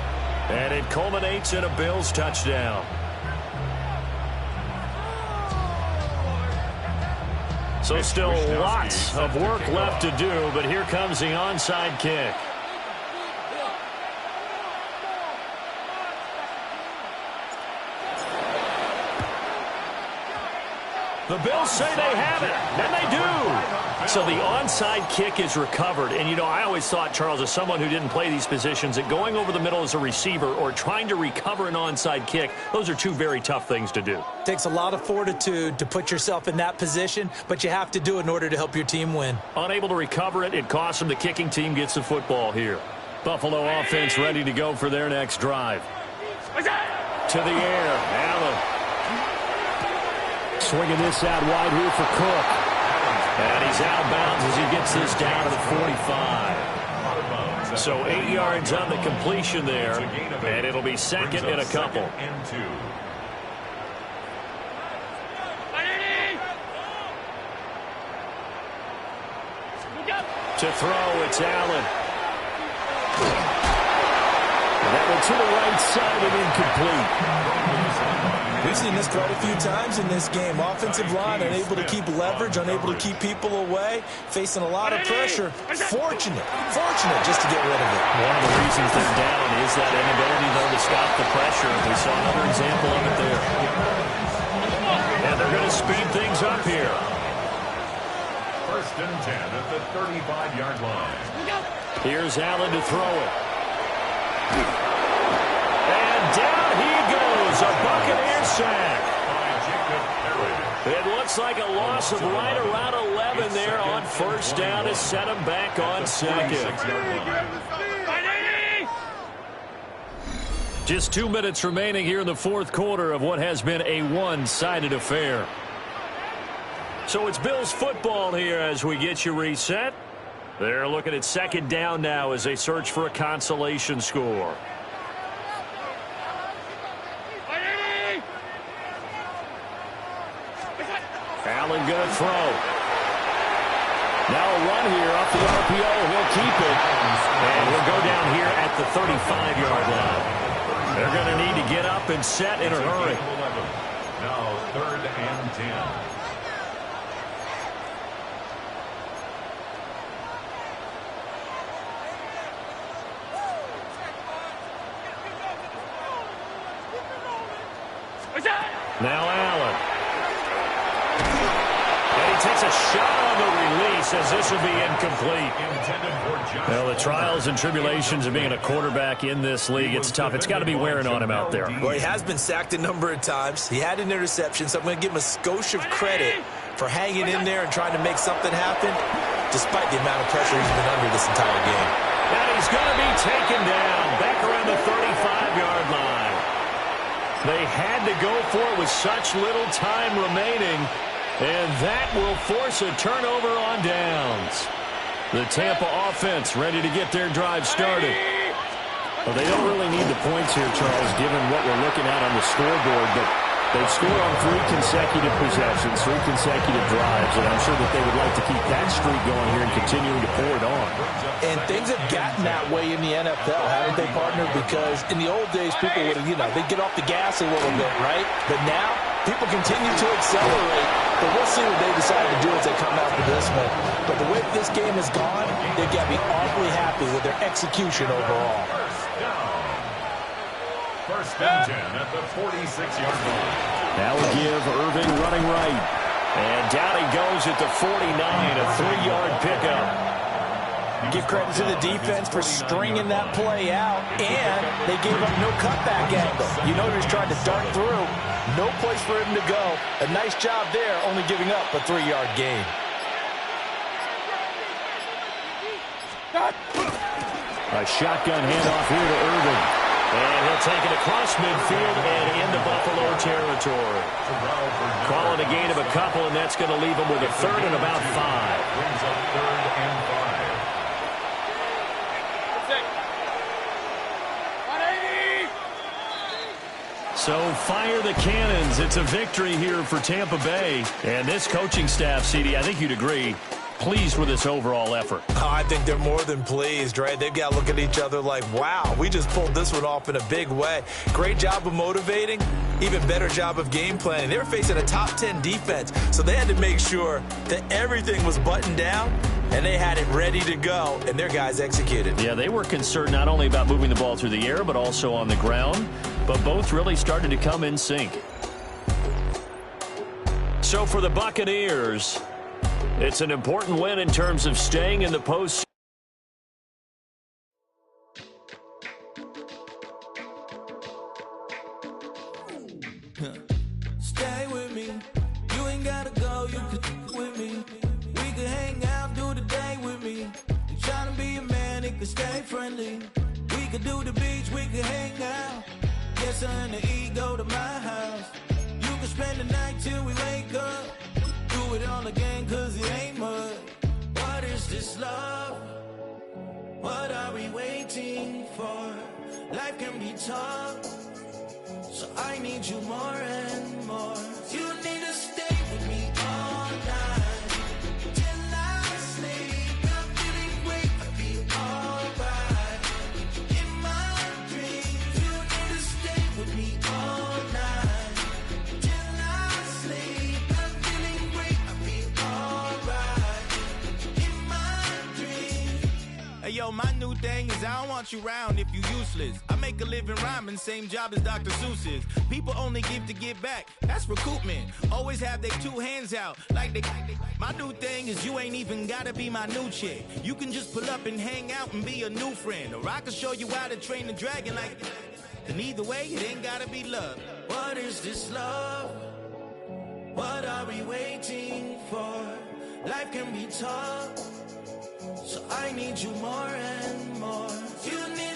And it culminates in a Bills touchdown. So still lots of work left to do, but here comes the onside kick. The Bills say they have it, and they do. So the onside kick is recovered. And, you know, I always thought, Charles, as someone who didn't play these positions, that going over the middle as a receiver or trying to recover an onside kick, those are 2 very tough things to do. It takes a lot of fortitude to put yourself in that position, but you have to do it in order to help your team win. Unable to recover it, it costs them. The kicking team gets the football here. Buffalo offense ready to go for their next drive. To the air, Allen. Swinging this out wide here for Cook. And he's out of bounds as he gets this down to the 45. So 8 yards on the completion there, and it'll be second and a couple. To throw, it's Allen. And that one to the right side and incomplete. We've seen this quite a few times in this game. Offensive line unable to keep leverage, unable to keep people away, facing a lot of pressure. Fortunate just to get rid of it. One of the reasons they're down is that inability, though, to stop the pressure. We saw another example of it there. And they're going to speed things up here. First and 10 at the 35-yard line. Here's Allen to throw it. And down he goes, a Buccaneer sack. It looks like a loss of right around 11 there on first down to set him back on second. Just 2 minutes remaining here in the fourth quarter of what has been a one-sided affair. So it's Bills football here as we get you reset. They're looking at second down now as they search for a consolation score. Allen going to throw. Now a run here off the RPO. He'll keep it. And we'll go down here at the 35-yard line. They're going to need to get up and set in a hurry. Now 3rd and 10. Now Allen. And he takes a shot on the release as this will be incomplete. Well, the trials and tribulations of being a quarterback in this league, it's tough. It's got to be wearing on him out there. Well, he has been sacked a number of times. He had an interception, so I'm going to give him a skosh of credit for hanging in there and trying to make something happen, despite the amount of pressure he's been under this entire game. And he's going to be taken down back around the 35-yard line. They had to go for it with such little time remaining, and that will force a turnover on downs. The Tampa offense ready to get their drive started. Well, they don't really need the points here, Charles, given what we're looking at on the scoreboard, but they've scored on 3 consecutive possessions, 3 consecutive drives, and I'm sure that they would like to keep that streak going here and continuing to pour it on. And things have gotten that way in the NFL, haven't they, partner? Because in the old days, people would, they'd get off the gas a little bit, right? But now, people continue to accelerate. But we'll see what they decide to do as they come out for this one. But the way this game has gone, they've got to be awfully happy with their execution overall. First and 10 at the 46-yard line. Now we'll give Irving running right. And down he goes at the 49, a 3-yard pickup. Give credit to the defense for stringing that play out, and they gave up no cutback angle. You know he was trying to dart through. No place for him to go. A nice job there, only giving up a 3-yard gain. A shotgun handoff here to Irving. And he'll take it across midfield and into Buffalo territory. Calling a gain of a couple, and that's going to leave him with a 3rd and about 5. Brings up 3rd and 5. So fire the cannons. It's a victory here for Tampa Bay. And this coaching staff, CD, I think you'd agree, pleased with this overall effort. Oh, I think they're more than pleased, right? They've got to look at each other like, wow, we just pulled this one off in a big way. Great job of motivating, even better job of game planning. They were facing a top 10 defense, so they had to make sure that everything was buttoned down, and they had it ready to go, and their guys executed. Yeah, they were concerned not only about moving the ball through the air, but also on the ground, but both really started to come in sync. So for the Buccaneers, it's an important win in terms of staying in the postseason. Stay with me. You ain't gotta go, you can with me. We can hang out, do the day with me. You tryna be a man, it can stay friendly. We could do the beach, we can hang out. Get something to eat, go to my house. You can spend the night till we wake up. Do it all again, cause it ain't mud. What is this love? What are we waiting for? Life can be tough, so I need you more and more. You need to stay with me all night till I sleep. I'm feeling great, I'll be alright. In my dreams, you need to stay with me all night till I sleep. I'm feeling great, I'll be alright. In my dreams. Hey yo, my new thing is I don't want you around if you useless. I make a living rhyming, same job as Dr. Seuss's. People only give to get back, that's recoupment. Always have their two hands out, like they. My new thing is you ain't even gotta be my new chick. You can just pull up and hang out and be a new friend. Or I can show you how to train the dragon like. And either way, it ain't gotta be love. What is this love? What are we waiting for? Life can be tough, so I need you more and more. You need